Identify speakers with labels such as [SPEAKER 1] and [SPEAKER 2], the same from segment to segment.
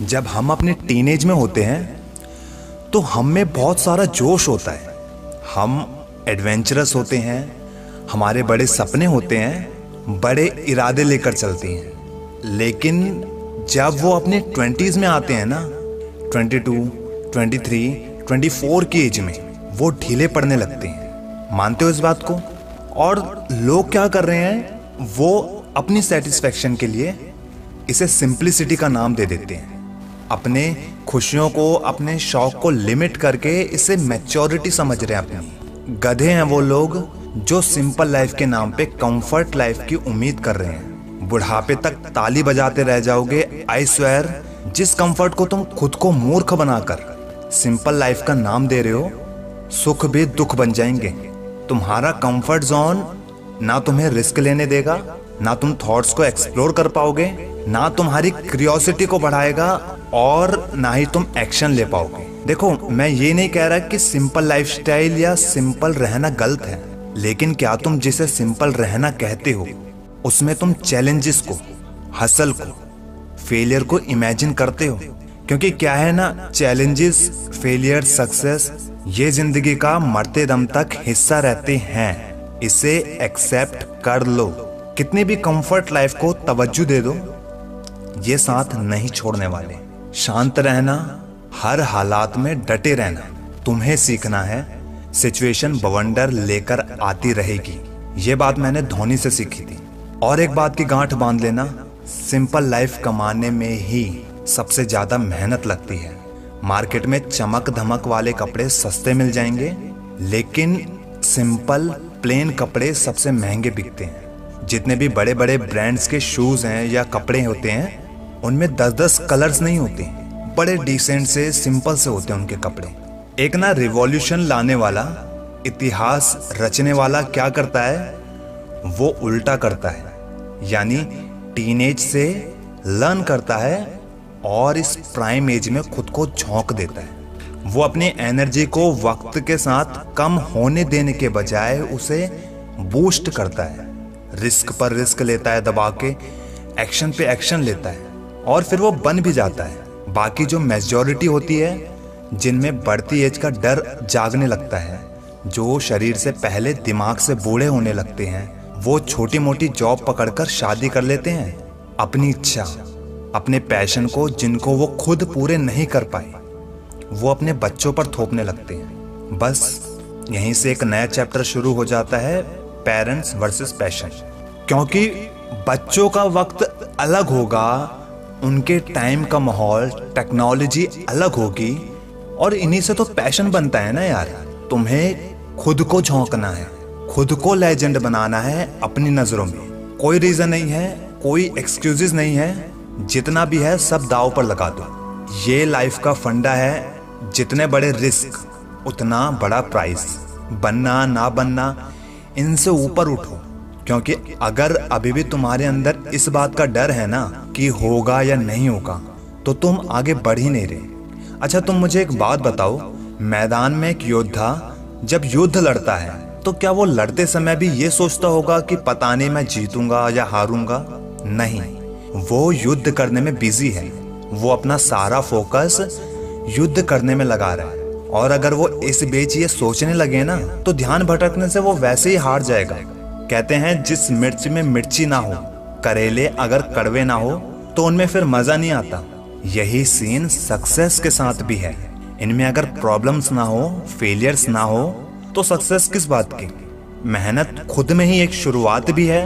[SPEAKER 1] जब हम अपने टीनेज में होते हैं तो हम में बहुत सारा जोश होता है, हम एडवेंचरस होते हैं, हमारे बड़े सपने होते हैं, बड़े इरादे लेकर चलते हैं। लेकिन जब वो अपने 20s में आते हैं ना, 22, 23, 24 की एज में, वो ढीले पड़ने लगते हैं। मानते हो इस बात को? और लोग क्या कर रहे हैं, वो अपनी सेटिस्फेक्शन के लिए इसे सिंप्लिसिटी का नाम दे देते हैं। अपने खुशियों को, अपने शौक को लिमिट करके इसे मैच्योरिटी समझ रहे हैं अपनी। गधे हैं वो लोग जो सिंपल लाइफ के नाम पे कंफर्ट लाइफ की उम्मीद कर रहे हैं। बुढ़ापे तक ताली बजाते रह जाओगे। आई स्वेयर, जिस कंफर्ट को तुम खुद को मूर्ख बनाकर सिंपल लाइफ का नाम दे रहे हो, सुख भी दुख बन जाएंगे। तुम्हारा कंफर्ट जोन ना तुम्हें रिस्क लेने देगा, ना तुम थॉट्स को एक्सप्लोर कर पाओगे, ना तुम्हारी क्यूरियोसिटी को बढ़ाएगा, और ना ही तुम एक्शन ले पाओगे। देखो, मैं ये नहीं कह रहा कि सिंपल लाइफस्टाइल या सिंपल रहना गलत है, लेकिन क्या तुम जिसे सिंपल रहना कहते हो उसमें तुम चैलेंजेस को, हसल को, फेलियर को इमेजिन करते हो? क्योंकि क्या है ना, चैलेंजेस, फेलियर, सक्सेस ये जिंदगी का मरते दम तक हिस्सा रहते हैं। इसे एक्सेप्ट कर लो। कितनी भी कंफर्ट लाइफ को तवज्जो दे दो, ये साथ नहीं छोड़ने वाले। शांत रहना, हर हालात में डटे रहना तुम्हें सीखना है। सिचुएशन बवंडर लेकर आती रहेगी। ये बात मैंने धोनी से सीखी थी। और एक बात की गांठ बांध लेना, सिंपल लाइफ कमाने में ही सबसे ज्यादा मेहनत लगती है। मार्केट में चमक धमक वाले कपड़े सस्ते मिल जाएंगे, लेकिन सिंपल प्लेन कपड़े सबसे महंगे बिकते हैं। जितने भी बड़े बड़े ब्रांड्स के शूज हैं या कपड़े होते हैं, उनमें 10-10 कलर्स नहीं होते, बड़े डिसेंट से, सिंपल से होते हैं उनके कपड़े। एक ना रिवॉल्यूशन लाने वाला, इतिहास रचने वाला क्या करता है, वो उल्टा करता है। यानी टीनेज से लर्न करता है और इस प्राइम एज में खुद को झोंक देता है। वो अपनी एनर्जी को वक्त के साथ कम होने देने के बजाय उसे बूस्ट करता है। रिस्क पर रिस्क लेता है, दबा के एक्शन पे एक्शन लेता है, और फिर वो बन भी जाता है। बाकी जो मेजॉरिटी होती है, जिनमें बढ़ती एज का डर जागने लगता है, जो शरीर से पहले दिमाग से बूढ़े होने लगते हैं, वो छोटी मोटी जॉब पकड़कर शादी कर लेते हैं। अपनी इच्छा, अपने पैशन को, जिनको वो खुद पूरे नहीं कर पाए, वो अपने बच्चों पर थोपने लगते हैं। बस यहीं से एक नया चैप्टर शुरू हो जाता है, पेरेंट्स वर्सेस पैशन। क्योंकि बच्चों का वक्त अलग होगा, उनके टाइम का माहौल, टेक्नोलॉजी अलग होगी, और इन्हीं से तो पैशन बनता है ना यार। तुम्हें खुद को झोंकना है, खुद को लेजेंड बनाना है अपनी नजरों में। कोई रीजन नहीं है, कोई एक्सक्यूजेस नहीं है, जितना भी है सब दांव पर लगा दो। ये लाइफ का फंडा है, जितने बड़े रिस्क उतना बड़ा प्राइस। बनना ना बनना, इनसे ऊपर उठो। क्योंकि अगर अभी भी तुम्हारे अंदर इस बात का डर है ना कि होगा या नहीं होगा, तो तुम आगे बढ़ ही नहीं रहे। अच्छा, तुम मुझे एक बात बताओ, मैदान में एक योद्धा जब युद्ध लड़ता है, तो क्या वो लड़ते समय भी ये सोचता होगा कि पता नहीं मैं जीतूंगा या हारूंगा? नहीं, वो युद्ध करने में बिजी है। वो अपना सारा फोकस युद्ध करने में लगा रहा है। और अगर वो इस बीच ये सोचने लगे ना, तो ध्यान भटकने से वो वैसे ही हार जाएगा। कहते हैं जिस मिर्च में मिर्ची ना हो, करेले अगर कड़वे ना हो, तो उनमें फिर मजा नहीं आता। यही सीन सक्सेस के साथ भी है। इनमें अगर प्रॉब्लम्स ना हो, फेलियर्स ना हो, तो सक्सेस किस बात की? मेहनत खुद में ही एक शुरुआत भी है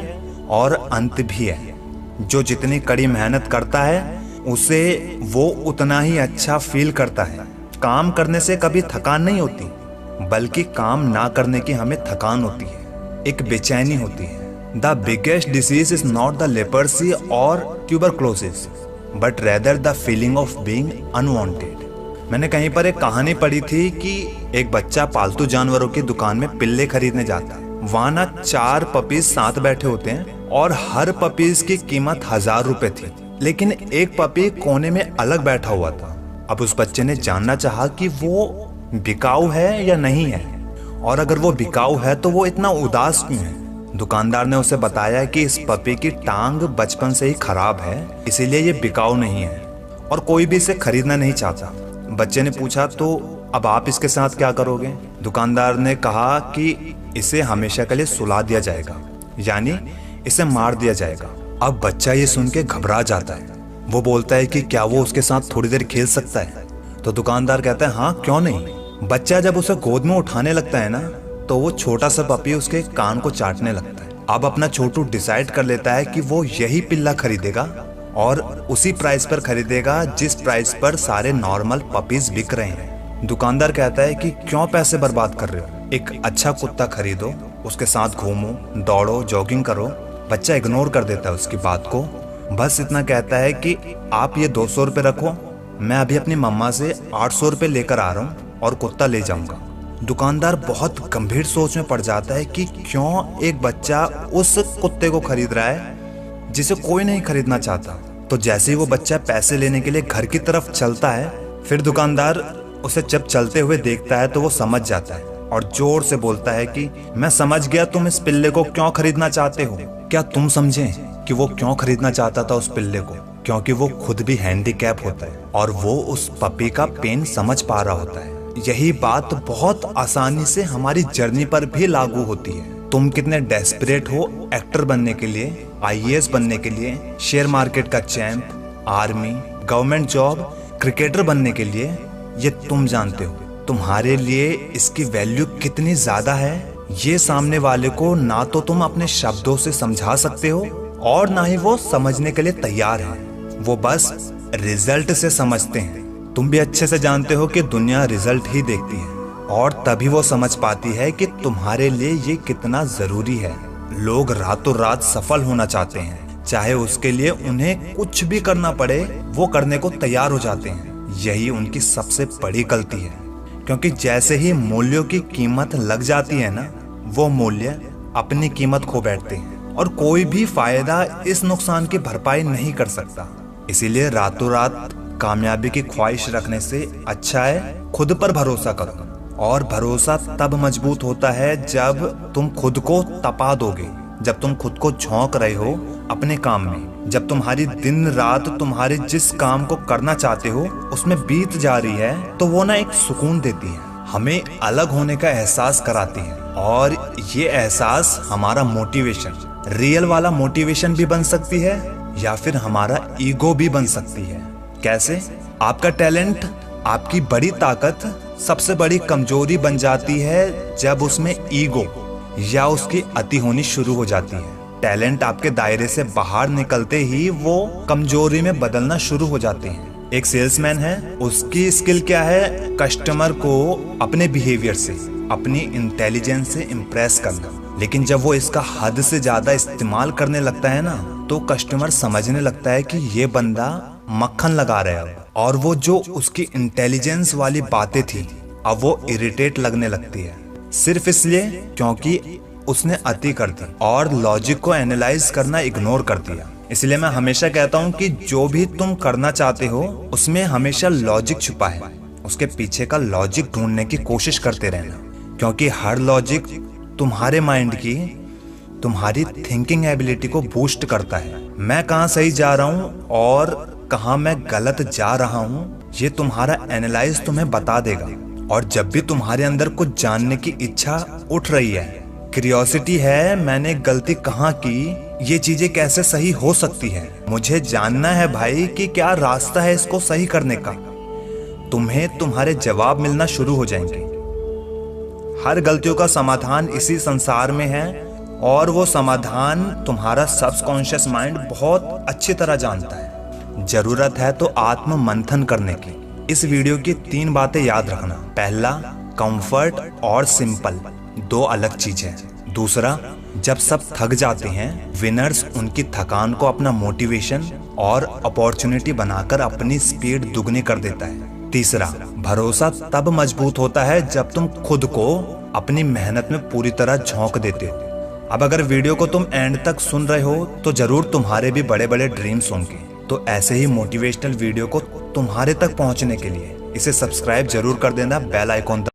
[SPEAKER 1] और अंत भी है। जो जितनी कड़ी मेहनत करता है, उसे वो उतना ही अच्छा फील करता है। काम करने से कभी थकान नहीं होती, बल्कि काम ना करने की हमें थकान होती है, एक बेचैनी होती है। The biggest disease is not the leprosy और tuberculosis, but rather the feeling of being unwanted. मैंने कहीं पर एक कहानी पढ़ी थी कि एक बच्चा पालतू जानवरों की दुकान में पिल्ले खरीदने जाता है। वहां ना 4 पपीज साथ बैठे होते हैं, और हर पपीज की कीमत 1000 रुपए थी, लेकिन एक पपी कोने में अलग बैठा हुआ था। अब उस बच्चे ने जानना चाहा कि वो बिकाऊ है या नहीं है, और अगर वो बिकाऊ है तो वो इतना उदास क्यों है। दुकानदार ने उसे बताया कि इस पपी की टांग बचपन से ही खराब है, इसीलिए ये बिकाऊ नहीं है। और कोई भी इसे खरीदना नहीं चाहता। बच्चे ने पूछा, तो अब आप इसके साथ क्या करोगे? दुकानदार ने कहा कि इसे हमेशा के लिए सुला दिया जाएगा, यानी इसे मार दिया जाएगा। अब बच्चा ये सुन के घबरा जाता है। वो बोलता है कि क्या वो उसके साथ थोड़ी देर खेल सकता है? तो दुकानदार कहता है, हाँ क्यों नहीं। बच्चा जब उसे गोद में उठाने लगता है ना, तो वो छोटा सा पपी उसके कान को चाटने लगता है। अब अपना छोटू डिसाइड कर लेता है कि वो यही पिल्ला खरीदेगा और उसी प्राइस पर खरीदेगा जिस प्राइस पर सारे नॉर्मल पपीज बिक रहे हैं। दुकानदार कहता है कि क्यों पैसे बर्बाद कर रहे हो, एक अच्छा कुत्ता खरीदो, उसके साथ घूमो, दौड़ो, जॉगिंग करो। बच्चा इग्नोर कर देता है उसकी बात को, बस इतना कहता है कि आप ये 200 रुपये रखो, मैं अभी अपनी मम्मा से 800 रुपये लेकर आ रहा हूँ और कुत्ता ले जाऊंगा। दुकानदार बहुत गंभीर सोच में पड़ जाता है कि क्यों एक बच्चा उस कुत्ते को खरीद रहा है जिसे कोई नहीं खरीदना चाहता। तो जैसे ही वो बच्चा पैसे लेने के लिए घर की तरफ चलता है, फिर दुकानदार उसे जब चलते हुए देखता है तो वो समझ जाता है और जोर से बोलता है कि मैं समझ गया तुम इस पिल्ले को क्यों खरीदना चाहते हो। क्या तुम समझे कि वो क्यों खरीदना चाहता था उस पिल्ले को? क्योंकि वो खुद भी हैंडीकैप होता है और वो उस पपी का पेन समझ पा रहा होता है। यही बात बहुत आसानी से हमारी जर्नी पर भी लागू होती है। तुम कितने डेस्परेट हो एक्टर बनने के लिए, आईएएस बनने के लिए, शेयर मार्केट का champ, army, government job, cricketer बनने के लिए, ये तुम जानते हो। तुम्हारे लिए इसकी वैल्यू कितनी ज्यादा है, ये सामने वाले को ना तो तुम अपने शब्दों से समझा सकते हो और ना ही वो समझने के लिए तैयार है। वो बस रिजल्ट से समझते हैं। तुम भी अच्छे से जानते हो कि दुनिया रिजल्ट ही देखती है और तभी वो समझ पाती है कि तुम्हारे लिए ये कितना जरूरी है। लोग रातों रात सफल होना चाहते हैं, चाहे उसके लिए उन्हें कुछ भी करना पड़े वो करने को तैयार हो जाते हैं। यही उनकी सबसे बड़ी गलती है, क्योंकि जैसे ही मूल्यों की कीमत लग जाती है ना, वो मूल्य अपनी कीमत खो बैठते हैं और कोई भी फायदा इस नुकसान की भरपाई नहीं कर सकता। इसीलिए रातों रात कामयाबी की ख्वाहिश रखने से अच्छा है खुद पर भरोसा करो। और भरोसा तब मजबूत होता है जब तुम खुद को तपा दोगे, जब तुम खुद को झोंक रहे हो अपने काम में, जब तुम्हारी दिन रात तुम्हारे जिस काम को करना चाहते हो उसमें बीत जा रही है, तो वो ना एक सुकून देती है, हमें अलग होने का एहसास कराती है। और ये एहसास हमारा मोटिवेशन, रियल वाला मोटिवेशन भी बन सकती है या फिर हमारा ईगो भी बन सकती है। कैसे? आपका टैलेंट आपकी बड़ी ताकत सबसे बड़ी कमजोरी बन जाती है जब उसमें ईगो या उसकी अति होनी शुरू हो जाती है। टैलेंट आपके दायरे से बाहर निकलते ही वो कमजोरी में बदलना शुरू हो जाते हैं। एक सेल्समैन है, उसकी स्किल क्या है? कस्टमर को अपने बिहेवियर से, अपनी इंटेलिजेंस से इम्प्रेस करना। लेकिन जब वो इसका हद से ज्यादा इस्तेमाल करने लगता है ना, तो कस्टमर समझने लगता है कि ये बंदा मक्खन लगा रहा है और वो जो उसकी इंटेलिजेंस वाली बातें थी अब वो इरिटेट लगने लगती है, सिर्फ इसलिए क्योंकि उसने अति कर दी और लॉजिक को एनालाइज करना इग्नोर कर दिया। इसलिए मैं हमेशा कहता हूँ कि जो भी तुम करना चाहते हो उसमें हमेशा लॉजिक छुपा है, उसके पीछे का लॉजिक ढूंढने की कोशिश करते रहना, क्योंकि हर लॉजिक तुम्हारे माइंड की, तुम्हारी थिंकिंग एबिलिटी को बूस्ट करता है। मैं कहाँ सही जा रहा हूँ और कहाँ मैं गलत जा रहा हूँ, ये तुम्हारा एनालाइज तुम्हें बता देगा। और जब भी तुम्हारे अंदर कुछ जानने की इच्छा उठ रही है, क्यूरियोसिटी है, मैंने गलती कहाँ की, ये चीजें कैसे सही हो सकती है, मुझे जानना है भाई कि क्या रास्ता है इसको सही करने का, तुम्हें तुम्हारे जवाब मिलना शुरू हो जाएंगे। हर गलतियों का समाधान इसी संसार में है और वो समाधान तुम्हारा सबकॉन्शियस माइंड बहुत अच्छी तरह जानता है। जरूरत है तो आत्म मंथन करने की। इस वीडियो की 3 बातें याद रखना। पहला, कंफर्ट और सिंपल 2 अलग चीजें। दूसरा, जब सब थक जाते हैं, विनर्स उनकी थकान को अपना मोटिवेशन और अपॉर्चुनिटी बनाकर अपनी स्पीड दुगनी कर देता है। तीसरा, भरोसा तब मजबूत होता है जब तुम खुद को अपनी मेहनत में पूरी तरह झोंक देते हो। अब अगर वीडियो को तुम एंड तक सुन रहे हो तो जरूर तुम्हारे भी बड़े बड़े ड्रीम्स होंगे। तो ऐसे ही मोटिवेशनल वीडियो को तुम्हारे तक पहुंचने के लिए इसे सब्सक्राइब जरूर कर देना, बेल आइकॉन